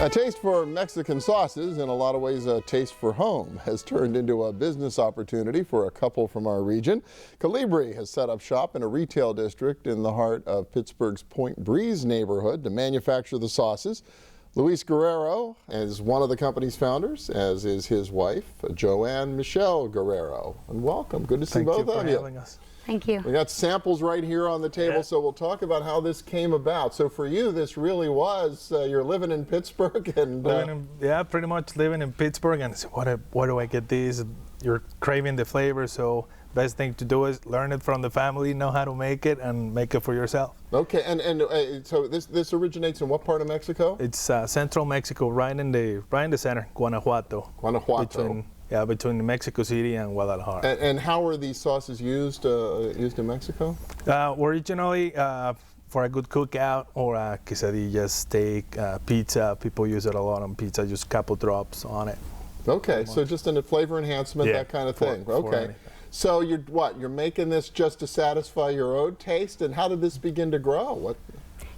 A taste for Mexican sauces, in a lot of ways a taste for home, has turned into a business opportunity for a couple from our region. Calibri has set up shop in a retail district in the heart of Pittsburgh's Point Breeze neighborhood to manufacture the sauces. Luis Guerrero is one of the company's founders, as is his wife, Joanne Michael-Guerrero. And welcome. Good to see both of you. Thank you for having us. Thank you. We got samples right here on the table, so we'll talk about how this came about. So for you, this really was, you're living in Pittsburgh and... yeah, pretty much living in Pittsburgh, and so where do I get these? You're craving the flavor, so best thing to do is learn it from the family, know how to make it, and make it for yourself. Okay, and so this originates in what part of Mexico? It's central Mexico, right in the center, Guanajuato. Guanajuato. Between Mexico City and Guadalajara. And how are these sauces used in Mexico? Originally, for a good cookout or a quesadilla, steak, pizza, people use it a lot on pizza, just a couple drops on it. Okay, so just in a flavor enhancement, that kind of thing. Okay. So you're making this just to satisfy your own taste, and how did this begin to grow?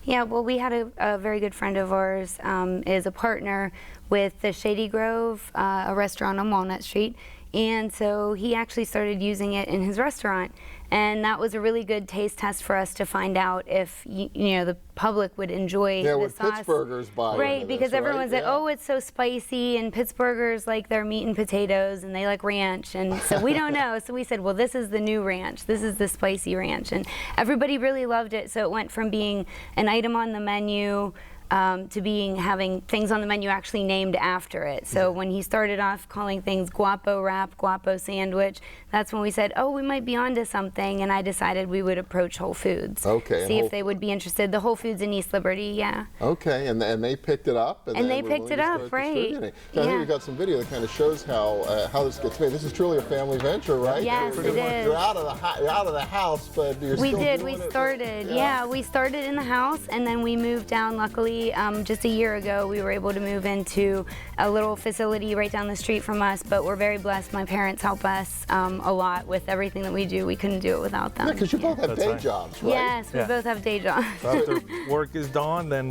Yeah, well, we had a very good friend of ours is a partner with the Shady Grove, a restaurant on Walnut Street, and so he actually started using it in his restaurant, and that was a really good taste test for us to find out if the public would enjoy the sauce. Pittsburghers buy right, because everyone's like, oh, it's so spicy, and Pittsburghers like their meat and potatoes, and they like ranch, and so we don't know. So we said, well, this is the new ranch. This is the spicy ranch, and everybody really loved it. So it went from being an item on the menu to having things on the menu actually named after it. So when he started off calling things Guapo Wrap, Guapo Sandwich, that's when we said, oh, we might be onto something, and I decided we would approach Whole Foods. Okay. See if they would be interested. The Whole Foods in East Liberty, yeah. Okay, and they picked it up. And they picked it up, right. So I think we've got some video that kind of shows how this gets made. This is truly a family venture, right? Yes, it is. You're out of the house, but you're still doing it. We started, yeah, we started in the house, and then we moved down, luckily, just a year ago, we were able to move into a little facility right down the street from us, but we're very blessed. My parents help us a lot with everything that we do. We couldn't do it without them. Yeah, because you both have day jobs, right? Yes, we both have day jobs. So after work is done, then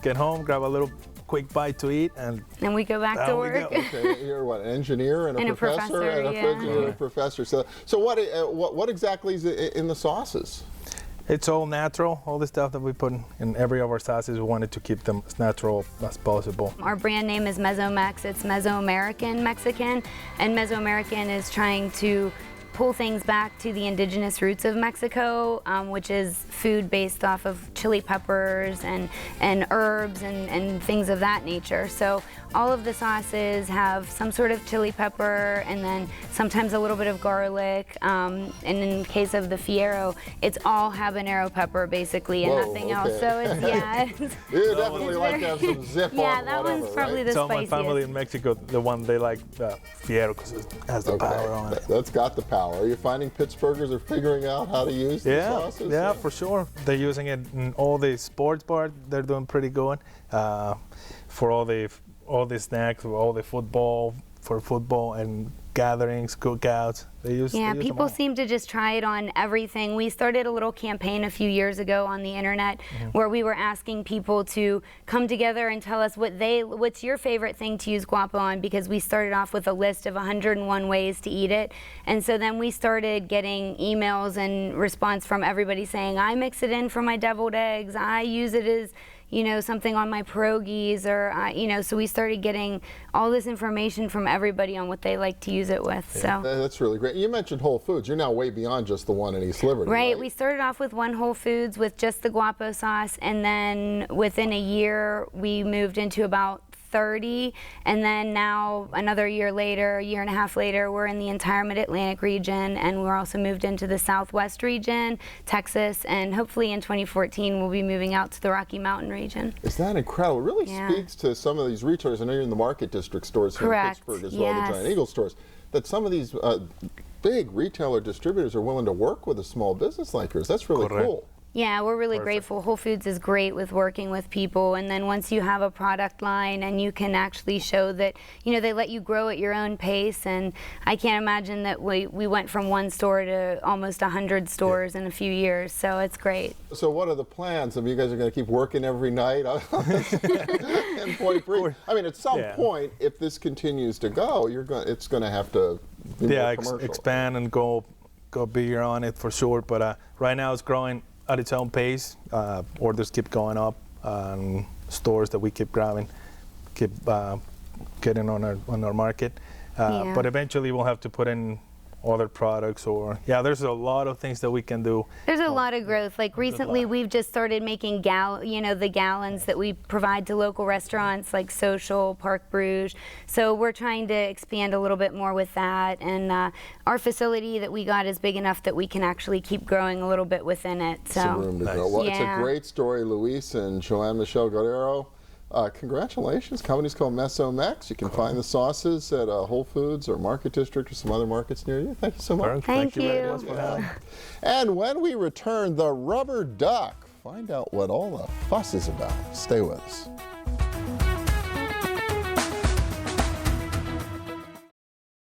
get home, grab a little quick bite to eat, and we go back to work. Okay, you're what, an engineer and a professor? And a professor. So what exactly is in the sauces? It's all natural. All the stuff that we put in every of our sauces, we wanted to keep them as natural as possible. Our brand name is MESOMEX. It's Mesoamerican Mexican, and Mesoamerican is trying to pull things back to the indigenous roots of Mexico, which is food based off of chili peppers and herbs and things of that nature. So all of the sauces have some sort of chili pepper and then sometimes a little bit of garlic. And in case of the Fiero, it's all habanero pepper basically and nothing else. So it's, you definitely like to have some zip on it. Yeah, that one's probably the spiciest. My family in Mexico, the one they like Fiero because it has the power on it. That's got the power. Are you finding Pittsburghers are figuring out how to use the sauces? Yeah, for sure. They're using it in all the sports bars. They're doing pretty good for all the snacks, all the football and gatherings, cookouts. They use people seem to just try it on everything. We started a little campaign a few years ago on the internet where we were asking people to come together and tell us what's your favorite thing to use guapo on, because we started off with a list of 101 ways to eat it. And so then we started getting emails and response from everybody saying, I mix it in for my deviled eggs, I use it as something on my pierogies, or so we started getting all this information from everybody on what they like to use it with. So that's really great. You mentioned Whole Foods. You're now way beyond just the one in East Liberty. Right. We started off with one Whole Foods with just the guapo sauce, and then within a year we moved into about 30, and then now another year and a half later, we're in the entire Mid-Atlantic region, and we're also moved into the Southwest region, Texas, and hopefully in 2014 we'll be moving out to the Rocky Mountain region. Is that incredible? It really speaks to some of these retailers. I know you're in the Market District stores here in Pittsburgh as well, the Giant Eagle stores, that some of these big retailer distributors are willing to work with a small business like yours. That's really cool. Yeah, we're really Perfect. grateful. Whole Foods is great with working with people, and then once you have a product line and you can actually show that, you know, they let you grow at your own pace, and I can't imagine that we went from one store to almost 100 stores in a few years, so it's great. So what are the plans? I mean, you guys are going to keep working every night in Point Breeze. I mean, at some point, if this continues to go, it's going to have to be more commercial. Expand and go bigger on it for sure. But right now it's growing at its own pace. Orders keep going up. Stores that we keep grabbing, keep getting on our market. But eventually we'll have to put in other products, or there's a lot of things that we can do. There's a lot of growth. Like recently we've just started making the gallons that we provide to local restaurants like Social, Park Bruges. So we're trying to expand a little bit more with that, and our facility that we got is big enough that we can actually keep growing a little bit within it. So some room to grow. Well, it's a great story, Luis and Joanne Michael-Guerrero. Congratulations. Company's called MESOMEX. You can find the sauces at Whole Foods or Market District or some other markets near you. Thank you so much. Thank you very much for having me. And when we return, the rubber duck. Find out what all the fuss is about. Stay with us.